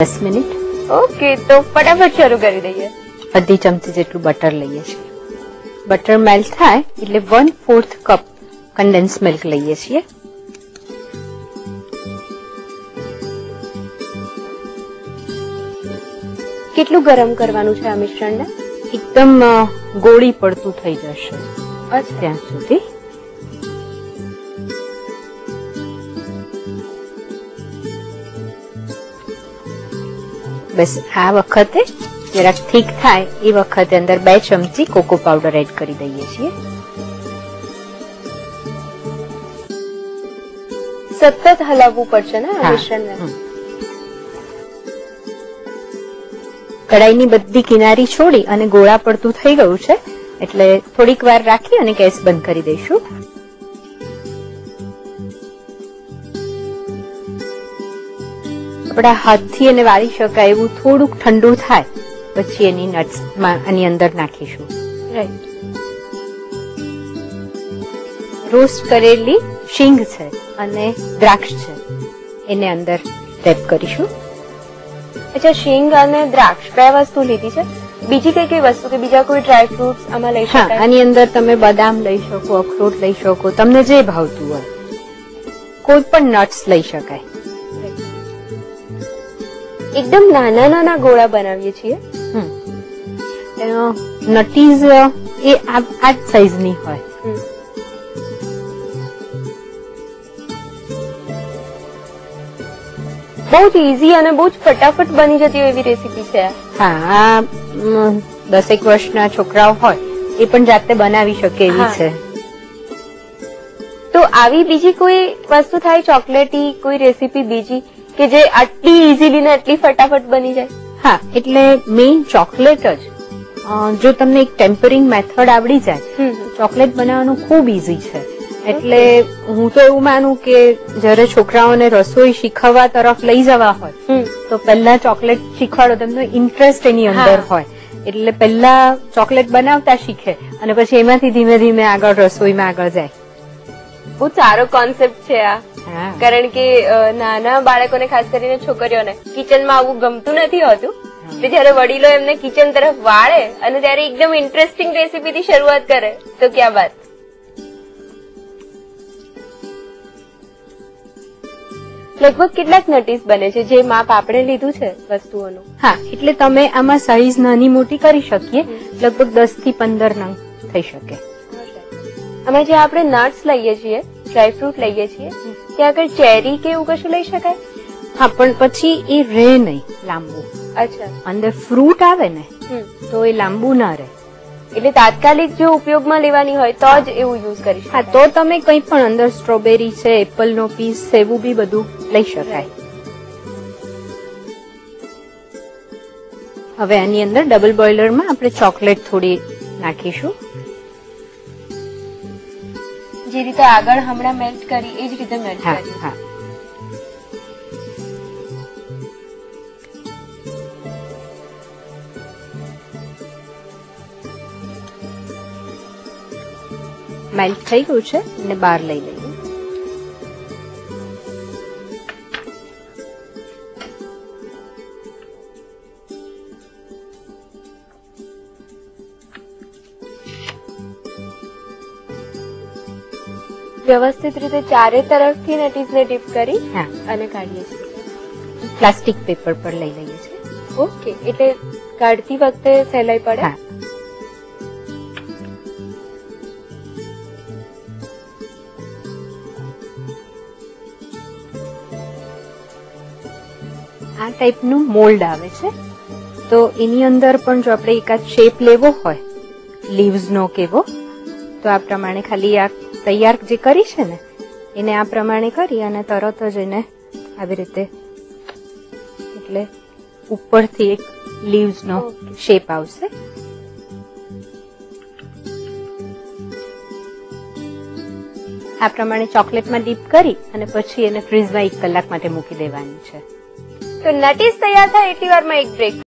10 minute. Okay, તો ફટાફટ શરૂ કરી દઈએ. અડધી ચમચી જેટલું બટર લઈએ છીએ. બટર મેલ્ટ થાય એટલે 1/4 કપ કન્ડેન્સ મિલ્ક લઈએ છીએ. કેટલું ગરમ કરવાનું છે આ મિશ્રણને? એકદમ ગોળી પડતું થઈ જશે ત્યાં સુધી. બસ આ વખતે જરાક ઠીક થાય એ વખતે અંદર 2 ચમચી કોકો પાવડર એડ કરી દઈએ છીએ. સતત હલાવવું પડશે ને આ મિશ્રણને? કડાઈની બધી કિનારી છોડી અને ગોળા પડતું થઈ ગયું છે એટલે થોડીક વાર રાખી અને ગેસ બંધ કરી દઈશું. આપણા હાથથી એને વાળી શકાય એવું થોડુંક ઠંડુ થાય પછી એની નટ્સ આની અંદર નાખીશું. રાઈટ. રોસ્ટ કરેલી શીંગ છે અને દ્રાક્ષ છે એને અંદર રેપ કરીશું. અચ્છા, શીંગ અને દ્રાક્ષ 2 વસ્તુ લીધી છે. બીજી કઈ કઈ વસ્તુ કે બીજા કોઈ ડ્રાય ફ્રૂટ્સ આમાં લઈ શકાય? આની અંદર તમે બદામ લઈ શકો, અખરોટ લઈ શકો, તમને જે ભાવતું હોય. કોઈ પણ નટ્સ લઈ શકાય. એકદમ નાના નાના ગોળા બનાવીએ છીએ. નટીઝ એ આ જ સાઈઝની હોય. બહુ જ ઈઝી અને બહુ જ ફટાફટ બની જતી એવી રેસીપી છે. હા, 10 વર્ષના છોકરાઓ હોય એ પણ જાતે બનાવી શકે એવી છે. તો આવી બીજી કોઈ વસ્તુ થાય ચોકલેટી કોઈ રેસીપી બીજી કે જે આટલી ઈઝીલી ને આટલી ફટાફટ બની જાય? હા, એટલે મેઇન ચોકલેટ જ. જો તમને એક ટેમ્પરિંગ મેથડ આવડી જાય ચોકલેટ બનાવવાનું ખૂબ ઈઝી છે. એટલે હું તો એવું માનું કે જયારે છોકરાઓને રસોઈ શીખવવા તરફ લઈ જવા હોય તો પહેલા ચોકલેટ શીખવાડો, તેમનો ઇન્ટરેસ્ટ એની અંદર હોય એટલે પહેલા ચોકલેટ બનાવતા શીખે અને પછી એમાંથી ધીમે ધીમે આગળ રસોઈમાં આગળ જાય. બહુ સારો કોન્સેપ્ટ છે આ. કારણ કે નાના બાળકોને ખાસ કરીને છોકરીઓને કિચનમાં આવું ગમતું નથી હોતું. જયારે વડીલો એમને કિચન તરફ વાળે અને ત્યારે એકદમ ઇન્ટરેસ્ટિંગ રેસીપી થી શરૂઆત કરે તો ક્યાં વાત. લગભગ કેટલાક નટીસ બને છે જે માપ આપણે લીધું છે વસ્તુઓનું? હા, એટલે તમે આમાં સાઈઝ નાની મોટી કરી શકીએ. લગભગ 10 થી 15 નંગ થઈ શકે. આમાં જે આપણે નટ્સ લઈએ છીએ, ડ્રાયફ્રૂટ લઈએ છીએ, ત્યાં આગળ ચેરી કે એવું કશું લઈ શકાય? હા, પણ પછી એ રહે નહીં લાંબુ. અચ્છા, અંદર ફ્રૂટ આવે ને તો એ લાંબુ ના રહે. એટલે તાત્કાલિક જો ઉપયોગમાં લેવાની હોય તો જ એવું યુઝ કરી શકાય. હા, તો તમે કંઈ પણ અંદર સ્ટ્રોબેરી છે, એપલ નો પીસ છે, એવું બી બધું લઈ શકાય. હવે આની અંદર ડબલ બોઇલરમાં આપણે ચોકલેટ થોડી નાખીશું. જે રીતે આગળ હમણાં મેલ્ટ કરી એ જ રીતે મેલ્ટ કરી. હા, મેલ્ટ થઈ ગયું છે અને બહાર લઈ લઈએ. વ્યવસ્થિત રીતે ચારે તરફથી નટીસને ડીપ કરી અને કાઢીએ છીએ. પ્લાસ્ટિક પેપર પર લઈ લઈએ છીએ. ઓકે, એટલે કાઢતી વખતે સહેલાઈ પડે. આ ટાઈપનું મોલ્ડ આવે છે તો એની અંદર પણ જો આપણે એકાદ શેપ લેવો હોય લીવ્સ નો કેવો તો આ પ્રમાણે ખાલી આ તૈયાર જે કરી છે ને એને આ પ્રમાણે કરી અને તરત જ એને આવી રીતે એટલે ઉપરથી એક લીવ્સ નો શેપ આવશે. આ પ્રમાણે ચોકલેટમાં ડીપ કરી અને પછી એને ફ્રીઝમાં 1 કલાક માટે મૂકી દેવાની છે. તો નટીસ તૈયાર થાય એટલી વારમાં એક બ્રેક